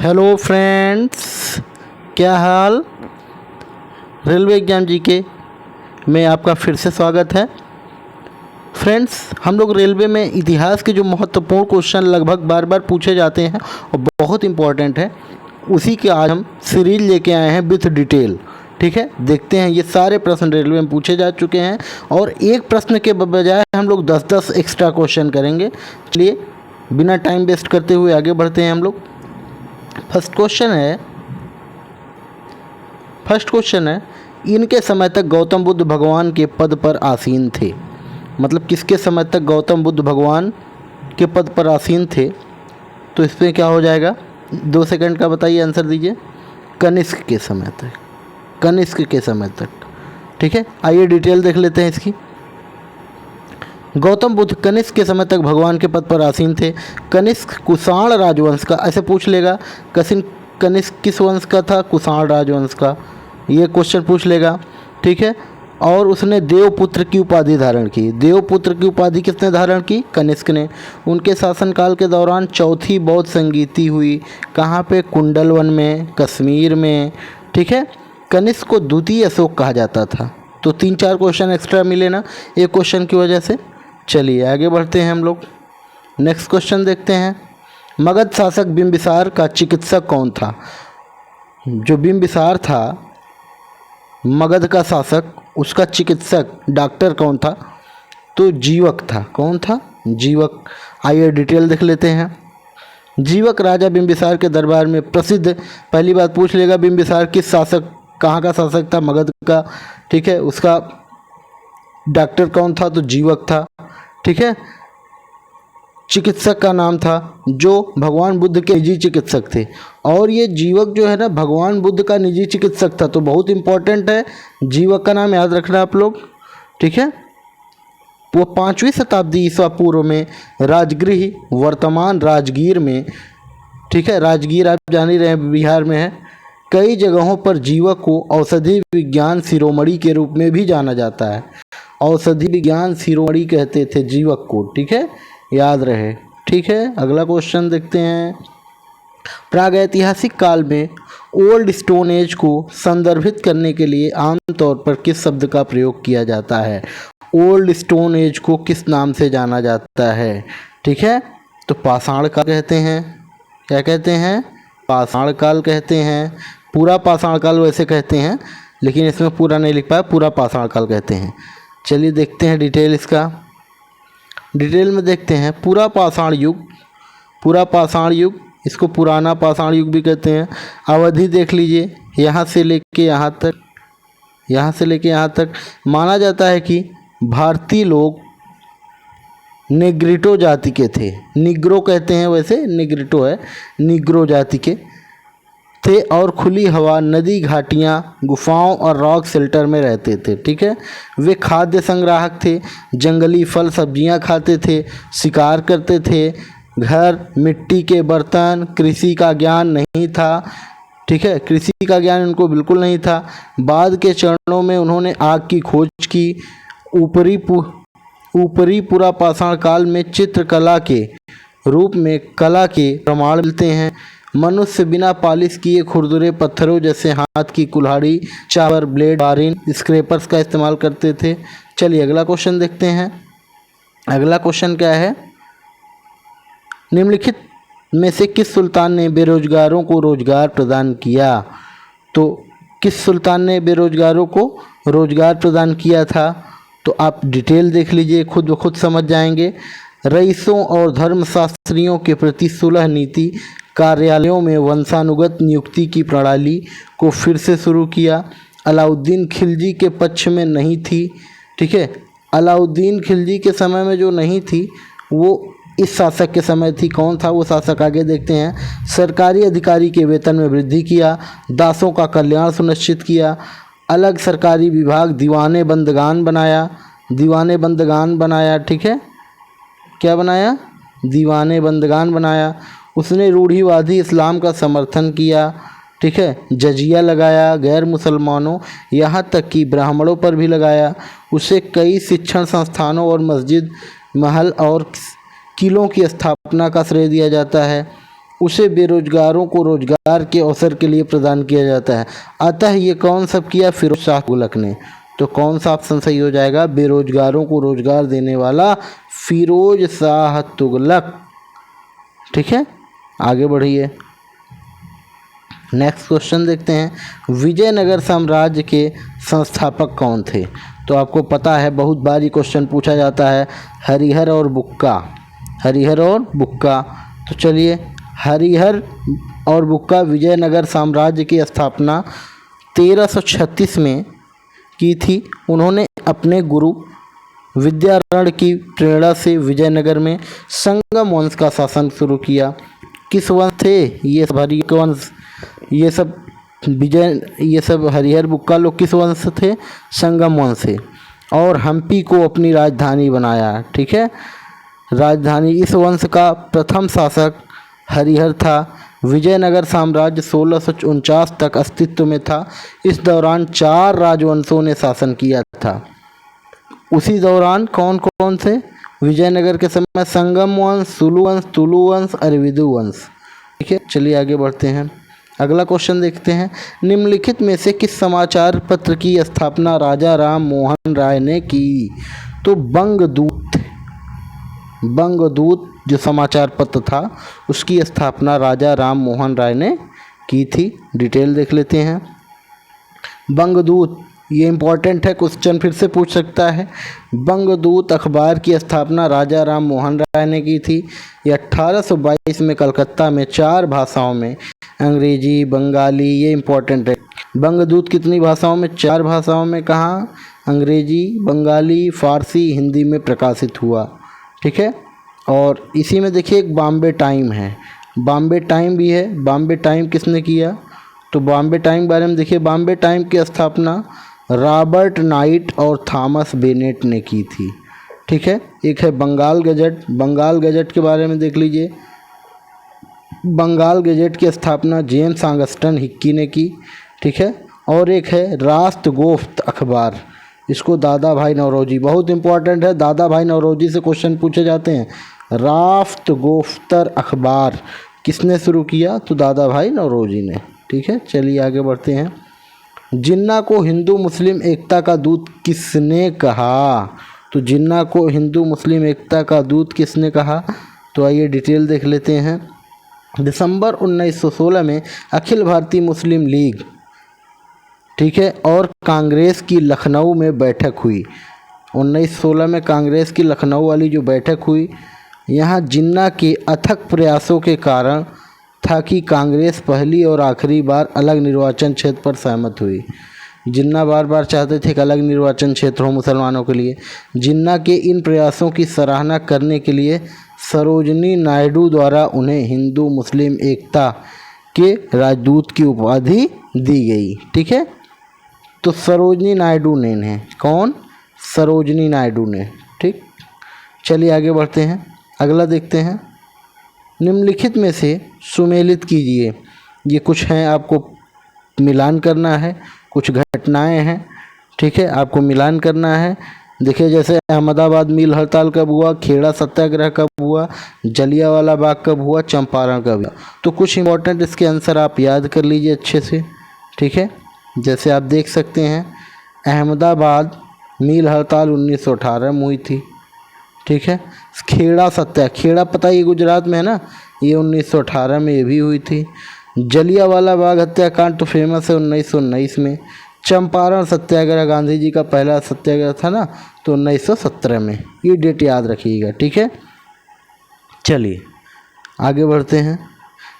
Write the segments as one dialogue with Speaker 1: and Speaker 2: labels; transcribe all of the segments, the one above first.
Speaker 1: Hello friends, क्या हाल। Railway exam GK में आपका फिर से स्वागत है। फ्रेंड्स, हम लोग रेलवे में इतिहास के जो महत्वपूर्ण क्वेश्चन लगभग बार बार पूछे जाते हैं और बहुत इम्पोर्टेंट है, उसी के आज हम सीरीज लेके आए हैं विथ डिटेल। ठीक है, देखते हैं ये सारे प्रश्न रेलवे में पूछे जा चुके हैं और एक प्रश्न के बजाय हम लोग 10-10 एक्स्ट्रा क्वेश्चन करेंगे। चलिए बिना टाइम वेस्ट करते हुए आगे बढ़ते हैं हम लोग। फर्स्ट क्वेश्चन है इनके समय तक गौतम बुद्ध भगवान के पद पर आसीन थे। मतलब किसके समय तक गौतम बुद्ध भगवान के पद पर आसीन थे, तो इसमें क्या हो जाएगा, 2 सेकंड का बताइए, आंसर दीजिए। कनिष्क के समय तक, कनिष्क के समय तक। ठीक है, आइए डिटेल देख लेते हैं इसकी। गौतम बुद्ध कनिष्क के समय तक भगवान के पद पर आसीन थे। कनिष्क कुषाण राजवंश का, ऐसे पूछ लेगा कनिष्क किस वंश का था, कुषाण राजवंश का, ये क्वेश्चन पूछ लेगा। ठीक है, और उसने देवपुत्र की उपाधि धारण की। देवपुत्र की उपाधि किसने धारण की, कनिष्क ने। उनके शासनकाल के दौरान चौथी बौद्ध संगीति हुई, कहाँ पे, कुंडलवन में, कश्मीर में। ठीक है, कनिष्क को द्वितीय अशोक कहा जाता था। तो 3-4 क्वेश्चन एक्स्ट्रा मिले ना एक क्वेश्चन की वजह से। चलिए आगे बढ़ते हैं हम लोग, नेक्स्ट क्वेश्चन देखते हैं। मगध शासक बिंबिसार का चिकित्सक कौन था। जो बिंबिसार था मगध का शासक, उसका चिकित्सक डॉक्टर कौन था, तो जीवक था। कौन था, जीवक। आइए डिटेल देख लेते हैं। जीवक राजा बिंबिसार के दरबार में प्रसिद्ध, पहली बात पूछ लेगा बिंबिसार किस शासक, कहाँ का शासक था, मगध का। ठीक है, उसका डॉक्टर कौन था, तो जीवक था। ठीक है, चिकित्सक का नाम था, जो भगवान बुद्ध के निजी चिकित्सक थे। और ये जीवक जो है ना, भगवान बुद्ध का निजी चिकित्सक था, तो बहुत इंपॉर्टेंट है, जीवक का नाम याद रखना आप लोग। ठीक है, वो 5वीं शताब्दी ईसा पूर्व में राजगृह, वर्तमान राजगीर में, ठीक है, राजगीर आप जान ही रहे हैं बिहार में है, कई जगहों पर जीवक को औषधि विज्ञान शिरोमणि के रूप में भी जाना जाता है। औषधि विज्ञान शिरोमणि कहते थे जीवक को। ठीक है, याद रहे। ठीक है, अगला क्वेश्चन देखते हैं। प्रागैतिहासिक काल में ओल्ड स्टोन एज को संदर्भित करने के लिए आमतौर पर किस शब्द का प्रयोग किया जाता है। ओल्ड स्टोन एज को किस नाम से जाना जाता है। ठीक है, तो पाषाण काल कहते हैं। क्या कहते हैं, पाषाण काल कहते हैं। पूरा पाषाण काल वैसे कहते हैं, लेकिन इसमें पूरा नहीं लिख पाया, पूरा पाषाण काल कहते हैं। चलिए देखते हैं डिटेल इसका। डिटेल में देखते हैं पूरा पाषाण युग। पूरा पाषाण युग, इसको पुराना पाषाण युग भी कहते हैं। अवधि देख लीजिए, यहाँ से लेके यहाँ तक, यहाँ से लेके यहाँ तक माना जाता है कि भारतीय लोग नेग्रिटो जाति के थे। निग्रो कहते हैं, वैसे निग्रिटो है, निग्रो जाति के थे और खुली हवा, नदी, घाटियाँ, गुफाओं और रॉक शेल्टर में रहते थे। ठीक है, वे खाद्य संग्राहक थे, जंगली फल सब्जियां खाते थे, शिकार करते थे, घर, मिट्टी के बर्तन, कृषि का ज्ञान नहीं था। ठीक है, कृषि का ज्ञान उनको बिल्कुल नहीं था। बाद के चरणों में उन्होंने आग की खोज की। ऊपरी पूरा पाषाण काल में चित्रकला के रूप में कला के प्रमाण मिलते हैं। मनुष्य बिना पॉलिश किए खुरदुरे पत्थरों जैसे हाथ की कुल्हाड़ी, चाबर, ब्लेड, बारिन, स्क्रैपर्स का इस्तेमाल करते थे। चलिए अगला क्वेश्चन देखते हैं। अगला क्वेश्चन क्या है, निम्नलिखित में से किस सुल्तान ने बेरोजगारों को रोजगार प्रदान किया। तो किस सुल्तान ने बेरोजगारों को रोजगार प्रदान किया था, तो आप डिटेल देख लीजिए, खुद ब खुद समझ जाएंगे। रईसों और धर्मशास्त्रियों के प्रति सुलह नीति, कार्यालयों में वंशानुगत नियुक्ति की प्रणाली को फिर से शुरू किया। अलाउद्दीन खिलजी के पक्ष में नहीं थी। ठीक है, अलाउद्दीन खिलजी के समय में जो नहीं थी, वो इस शासक के समय थी। कौन था वो शासक, आगे देखते हैं। सरकारी अधिकारी के वेतन में वृद्धि किया, दासों का कल्याण सुनिश्चित किया, अलग सरकारी विभाग, दीवाने बंदगान बनाया, दीवाने बंदगान बनाया। ठीक है, क्या बनाया, दीवाने बंदगान बनाया। उसने रूढ़िवादी इस्लाम का समर्थन किया। ठीक है, जजिया लगाया, गैर मुसलमानों यहाँ तक कि ब्राह्मणों पर भी लगाया। उसे कई शिक्षण संस्थानों और मस्जिद, महल और किलों की स्थापना का श्रेय दिया जाता है। उसे बेरोजगारों को रोजगार के अवसर के लिए प्रदान किया जाता है। अतः ये कौन सब किया? फिरोज शाह तुगलक ने। तो कौन सा ऑप्शन सही हो जाएगा? बेरोजगारों को रोजगार देने वाला फिरोज शाह तुगलक। ठीक है, आगे बढ़िए। नेक्स्ट क्वेश्चन देखते हैं। विजयनगर साम्राज्य के संस्थापक कौन थे? तो आपको पता है, बहुत बार ये क्वेश्चन पूछा जाता है, हरिहर और बुक्का। हरिहर और बुक्का। तो चलिए, हरिहर और बुक्का विजयनगर साम्राज्य की स्थापना 1336 में की थी। उन्होंने अपने गुरु विद्यारण्य की प्रेरणा से विजयनगर में संगम वंश का शासन शुरू किया। किस वंश थे ये? हरिहर वंश। ये सब हरिहर बुक्का लोग किस वंश थे? संगम वंश से। और हम्पी को अपनी राजधानी बनाया। ठीक है, राजधानी। इस वंश का प्रथम शासक हरिहर था। विजयनगर साम्राज्य 1649 तक अस्तित्व में था। इस दौरान 4 राजवंशों ने शासन किया था। उसी दौरान कौन कौन से? विजयनगर के समय संगम वंश, सुलु वंश, तुलु वंश, अरविदु वंश। ठीक है, चलिए आगे बढ़ते हैं। अगला क्वेश्चन देखते हैं। निम्नलिखित में से किस समाचार पत्र की स्थापना राजा राम मोहन राय ने की? तो बंगदूत जो समाचार पत्र था उसकी स्थापना राजा राम मोहन राय ने की थी। डिटेल देख लेते हैं। बंगदूत, ये इम्पोर्टेंट है, क्वेश्चन फिर से पूछ सकता है। बंगदूत अखबार की स्थापना राजा राम मोहन राय ने की थी। ये 1822 में कलकत्ता में 4 भाषाओं में, अंग्रेजी, बंगाली, ये इम्पोर्टेंट है। बंगदूत कितनी भाषाओं में? 4 भाषाओं में। कहाँ? अंग्रेजी, बंगाली, फारसी, हिंदी में प्रकाशित हुआ। ठीक है, और इसी में देखिए एक बॉम्बे टाइम है, बॉम्बे टाइम भी है। बॉम्बे टाइम किसने किया? तो बॉम्बे टाइम बारे में देखिए, बॉम्बे टाइम की स्थापना रॉबर्ट नाइट और थॉमस बेनेट ने की थी। ठीक है, एक है बंगाल गजट। बंगाल गजट के बारे में देख लीजिए। बंगाल गजट की स्थापना जेम्स ऑगस्टन हिक्की ने की। ठीक है, और एक है राष्ट्रगोप्त अखबार, इसको दादा भाई नौरोजी, बहुत इंपॉर्टेंट है, दादा भाई नौरोजी से क्वेश्चन पूछे जाते हैं। राष्ट्रगोप्तर अखबार किसने शुरू किया? तो दादा भाई नौरोजी ने। ठीक है, चलिए आगे बढ़ते हैं। जिन्ना को हिंदू मुस्लिम एकता का दूत किसने कहा? तो जिन्ना को हिंदू मुस्लिम एकता का दूत किसने कहा? तो आइए डिटेल देख लेते हैं। दिसंबर 1916 में अखिल भारतीय मुस्लिम लीग, ठीक है, और कांग्रेस की लखनऊ में बैठक हुई। 1916 में कांग्रेस की लखनऊ वाली जो बैठक हुई, यहाँ जिन्ना के अथक प्रयासों के कारण था कि कांग्रेस पहली और आखिरी बार अलग निर्वाचन क्षेत्र पर सहमत हुई। जिन्ना बार बार चाहते थे कि अलग निर्वाचन क्षेत्र हो मुसलमानों के लिए। जिन्ना के इन प्रयासों की सराहना करने के लिए सरोजनी नायडू द्वारा उन्हें हिंदू मुस्लिम एकता के राजदूत की उपाधि दी गई। ठीक है, तो सरोजनी नायडू ने इन्हें, कौन? सरोजनी नायडू ने। ठीक, चलिए आगे बढ़ते हैं। अगला देखते हैं। निम्नलिखित में से सुमेलित कीजिए। ये कुछ हैं, आपको मिलान करना है, कुछ घटनाएं हैं। ठीक है, आपको मिलान करना है। देखिए, जैसे अहमदाबाद मिल हड़ताल कब हुआ, खेड़ा सत्याग्रह कब हुआ, जलियांवाला बाग कब हुआ, चंपारण कब हुआ। तो कुछ इंपॉर्टेंट इसके आंसर आप याद कर लीजिए अच्छे से। ठीक है, जैसे आप देख सकते हैं, अहमदाबाद मिल हड़ताल 1918 में हुई थी। ठीक है, खेड़ा पता ये गुजरात में है ना, ये 1918 में ये भी हुई थी। जलियांवाला बाग हत्याकांड तो फेमस है 1919 में। चंपारण सत्याग्रह, गांधी जी का पहला सत्याग्रह था ना, तो 1917 में। ये डेट याद रखिएगा। ठीक है, चलिए आगे बढ़ते हैं।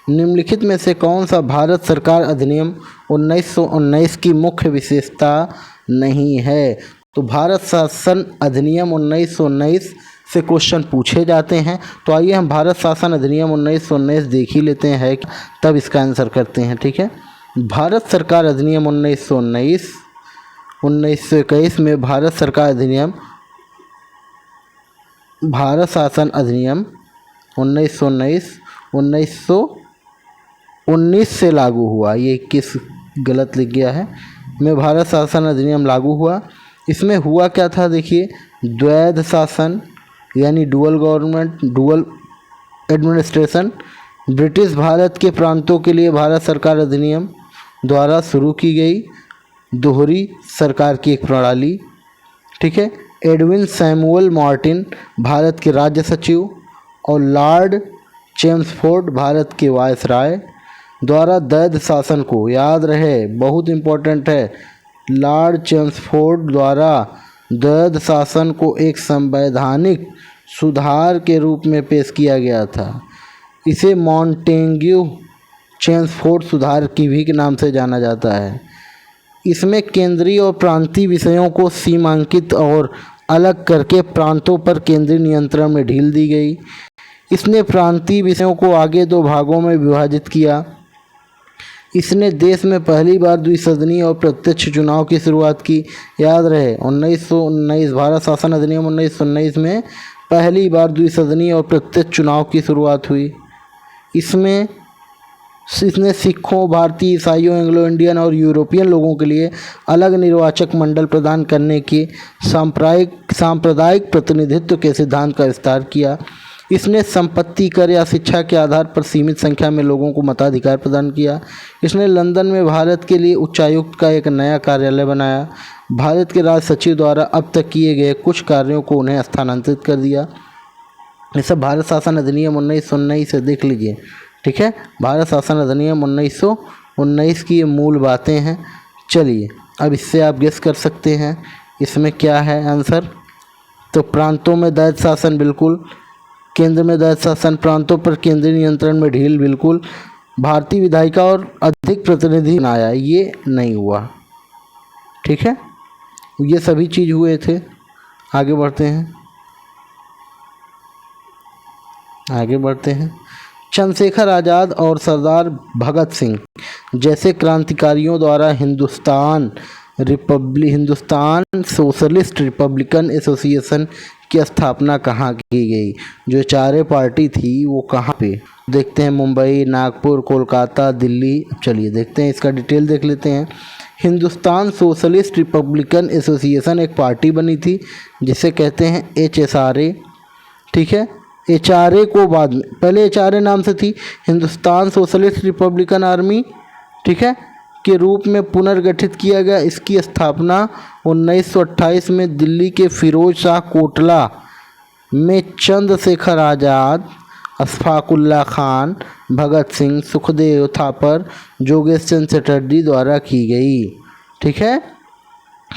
Speaker 1: निम्नलिखित में से कौन सा भारत सरकार अधिनियम 1919 की मुख्य विशेषता नहीं है? तो भारत शासन अधिनियम 1919 से क्वेश्चन पूछे जाते हैं। तो आइए हम भारत शासन अधिनियम 1919 देख ही लेते हैं, तब इसका आंसर करते हैं। ठीक है, भारत सरकार अधिनियम 1921 में भारत सरकार अधिनियम, भारत शासन अधिनियम 1919 से लागू हुआ। ये 21 गलत लिख गया है, में भारत शासन अधिनियम लागू हुआ। इसमें हुआ क्या था देखिए, द्वैध शासन यानी dual government, dual administration, British Bharat के प्रांतों के लिए भारत सरकार अधिनियम द्वारा शुरू की गई दोहरी सरकार की एक प्रणाली। ठीक है। एडविन सैमुअल मार्टिन भारत के राज्य सचिव और लॉर्ड चेम्सफोर्ड भारत के वायसराय द्वारा दैध शासन को, याद रहे बहुत इम्पोर्टेंट है, लॉर्ड चेम्सफोर्ड द्वारा दैध शासन को एक संवैधानिक सुधार के रूप में पेश किया गया था। इसे मॉन्टेग्यू चेम्सफोर्ड सुधार की भी के नाम से जाना जाता है। इसमें केंद्रीय और प्रांतीय विषयों को सीमांकित और अलग करके प्रांतों पर केंद्रीय नियंत्रण में ढील दी गई। इसने प्रांतीय विषयों को आगे दो भागों में विभाजित किया। इसने देश में पहली बार द्विसदनीय और प्रत्यक्ष चुनाव की शुरुआत की। याद रहे 1919 भारत शासन अधिनियम 1919 में पहली बार द्विसदनीय और प्रत्यक्ष चुनाव की शुरुआत हुई। इसने सिखों, भारतीय, ईसाइयों, एंग्लो इंडियन और यूरोपियन लोगों के लिए अलग निर्वाचक मंडल प्रदान करने के सांप्रदायिक प्रतिनिधित्व के सिद्धांत का विस्तार किया। इसने संपत्ति कर या शिक्षा के आधार पर सीमित संख्या में लोगों को मताधिकार प्रदान किया। इसने लंदन में भारत के लिए उच्चायुक्त का एक नया कार्यालय बनाया। भारत के राज सचिव द्वारा अब तक किए गए कुछ कार्यों को उन्हें स्थानांतरित कर दिया। ये सब भारत शासन अधिनियम 1919 से देख लीजिए। ठीक है। भारत शासन अधिनियम 1919 की ये मूल बातें हैं। चलिए अब इससे आप गेस कर सकते हैं इसमें क्या है आंसर। तो प्रांतों में दैध शासन बिल्कुल, केंद्र में दैध शासन, प्रांतों पर केंद्रीय नियंत्रण में ढील बिल्कुल, भारतीय विधायिका और अधिक प्रतिनिधि बनाया, ये नहीं हुआ। ठीक है। ये सभी चीज़ हुए थे। आगे बढ़ते हैं। चंद्रशेखर आज़ाद और सरदार भगत सिंह जैसे क्रांतिकारियों द्वारा हिंदुस्तान सोशलिस्ट रिपब्लिकन एसोसिएशन की स्थापना कहाँ की गई? जो चारे पार्टी थी वो कहाँ पे? देखते हैं, मुंबई, नागपुर, कोलकाता, दिल्ली। चलिए देखते हैं, इसका डिटेल देख लेते हैं। हिंदुस्तान सोशलिस्ट रिपब्लिकन एसोसिएशन एक पार्टी बनी थी जिसे कहते हैं HSRA। ठीक है। HRA को बाद में, पहले HRA नाम से थी हिंदुस्तान सोशलिस्ट रिपब्लिकन आर्मी, ठीक है, के रूप में पुनर्गठित किया गया। इसकी स्थापना 1928 में दिल्ली के फिरोज शाह कोटला में चंद्रशेखर आज़ाद, अशफाकुल्ला खान, भगत सिंह, सुखदेव थापर, जोगेश चंद्र चटर्जी द्वारा की गई। ठीक है।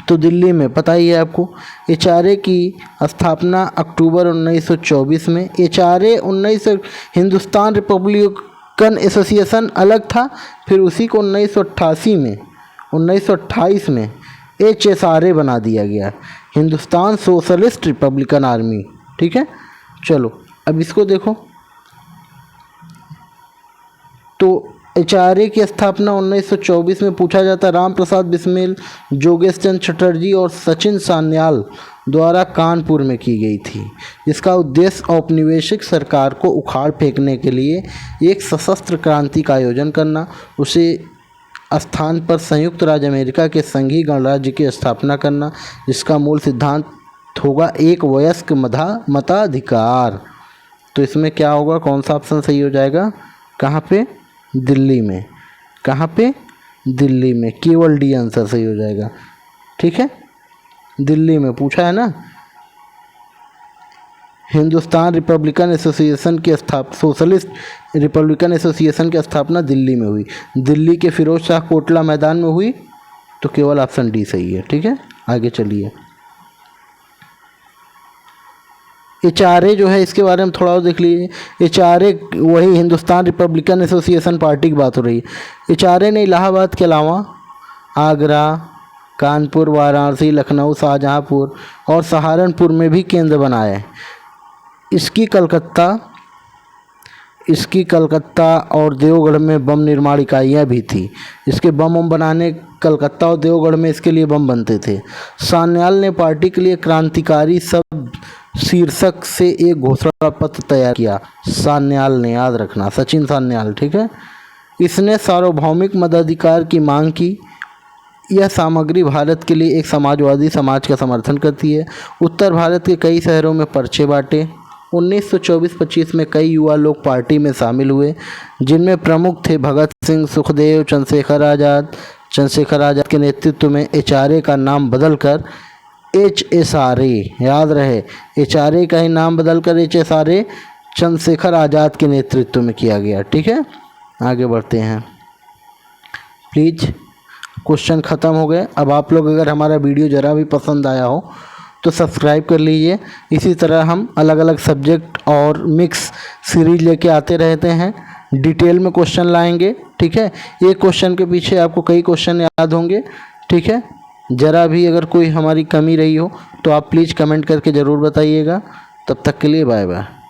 Speaker 1: तो दिल्ली में पता ही है आपको। HRA की स्थापना अक्टूबर 1924 में। HRA हिंदुस्तान रिपब्लिकन एसोसिएशन अलग था, फिर उसी को 1928 में HSRA बना दिया गया, हिंदुस्तान सोशलिस्ट रिपब्लिकन आर्मी। ठीक है। चलो अब इसको देखो। तो HRA की स्थापना 1924 में पूछा जाता राम प्रसाद बिस्मिल, जोगेश चंद्र चटर्जी और सचिन सान्याल द्वारा कानपुर में की गई थी, जिसका उद्देश्य औपनिवेशिक सरकार को उखाड़ फेंकने के लिए एक सशस्त्र क्रांति का आयोजन करना, उसे स्थान पर संयुक्त राज्य अमेरिका के संघीय गणराज्य की स्थापना करना, जिसका मूल सिद्धांत होगा एक वयस्क मताधिकार। तो इसमें क्या होगा, कौन सा ऑप्शन सही हो जाएगा? कहाँ पे? दिल्ली में। कहाँ पे? दिल्ली में। केवल डी आंसर सही हो जाएगा। ठीक है। दिल्ली में पूछा है ना। हिंदुस्तान रिपब्लिकन एसोसिएशन की सोशलिस्ट रिपब्लिकन एसोसिएशन की स्थापना दिल्ली में हुई, दिल्ली के फिरोज शाह कोटला मैदान में हुई। तो केवल ऑप्शन डी सही है। ठीक है। आगे चलिए। HRA जो है इसके बारे में थोड़ा और देख लीजिए। HRA वही हिंदुस्तान रिपब्लिकन एसोसिएशन पार्टी की बात हो रही है। HRA ने इलाहाबाद के अलावा आगरा, कानपुर, वाराणसी, लखनऊ, शाहजहांपुर और सहारनपुर में भी केंद्र बनाए। इसकी कलकत्ता और देवगढ़ में बम निर्माण इकाइयाँ भी थी। इसके बम बनाने कलकत्ता और देवगढ़ में इसके लिए बम बनते थे। सान्याल ने पार्टी के लिए क्रांतिकारी शब्द शीर्षक से एक घोषणा पत्र तैयार किया। सान्याल ने, याद रखना, सचिन सान्याल। ठीक है। इसने सार्वभौमिक मताधिकार की मांग की। यह सामग्री भारत के लिए एक समाजवादी समाज का समर्थन करती है। उत्तर भारत के कई शहरों में पर्चे बांटे। 1924-25 में कई युवा लोग पार्टी में शामिल हुए, जिनमें प्रमुख थे भगत सिंह, सुखदेव, चंद्रशेखर आज़ाद। चंद्रशेखर आज़ाद के नेतृत्व में HRA का नाम बदलकर HSRA, याद रहे, HRA का ही नाम बदलकर HSRA चंद्रशेखर आज़ाद के नेतृत्व में किया गया। ठीक है, आगे बढ़ते हैं प्लीज़। क्वेश्चन ख़त्म हो गए। अब आप लोग अगर हमारा वीडियो ज़रा भी पसंद आया हो तो सब्सक्राइब कर लीजिए। इसी तरह हम अलग अलग सब्जेक्ट और मिक्स सीरीज लेके आते रहते हैं, डिटेल में क्वेश्चन लाएंगे। ठीक है, एक क्वेश्चन के पीछे आपको कई क्वेश्चन याद होंगे। ठीक है, ज़रा भी अगर कोई हमारी कमी रही हो तो आप प्लीज़ कमेंट करके ज़रूर बताइएगा। तब तक के लिए बाय बाय।